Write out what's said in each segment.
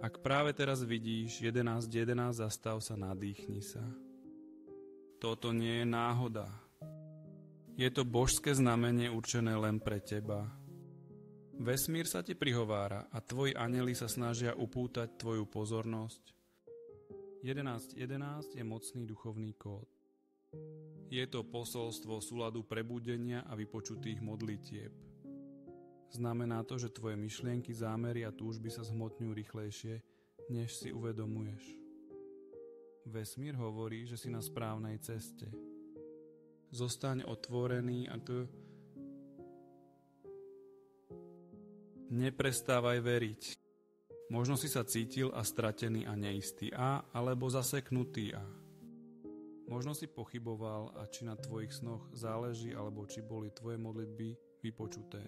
Ak práve teraz vidíš 11.11, zastav sa, nadýchni sa. Toto nie je náhoda. Je to božské znamenie určené len pre teba. Vesmír sa ti prihovára a tvoji anjeli sa snažia upútať tvoju pozornosť. 11.11 je mocný duchovný kód. Je to posolstvo súladu prebudenia a vypočutých modlitieb. Znamená to, že tvoje myšlienky, zámery a túžby sa zhmotňujú rýchlejšie, než si uvedomuješ. Vesmír hovorí, že si na správnej ceste. Zostaň otvorený a neprestávaj veriť. Možno si sa cítil a stratený a neistý alebo zaseknutý Možno si pochyboval a či na tvojich snoch záleží, alebo či boli tvoje modlitby vypočuté.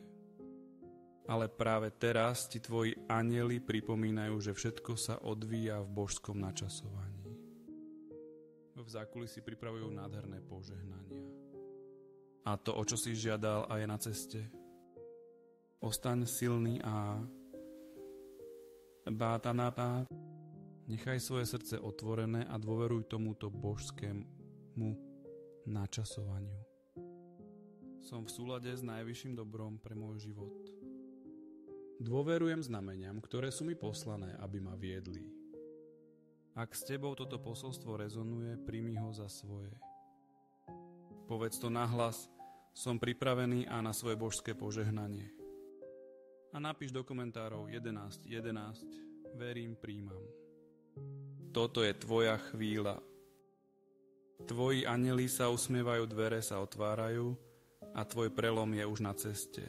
Ale práve teraz ti tvoji anjeli pripomínajú, že všetko sa odvíja v božskom načasovaní. V zákulisí pripravujú nádherné požehnania. A to, o čo si žiadal a je na ceste. Ostaň silný a nechaj svoje srdce otvorené a dôveruj tomuto božskému načasovaniu. Som v súlade s najvyšším dobrom pre môj život. Dôverujem znameniam, ktoré sú mi poslané, aby ma viedli. Ak s tebou toto posolstvo rezonuje, príjmi ho za svoje. Povedz to nahlas, som pripravený a na svoje božské požehnanie. A napíš do komentárov 11.11, verím, príjmam. Toto je tvoja chvíľa. Tvoji anjeli sa usmievajú, dvere sa otvárajú a tvoj prelom je už na ceste.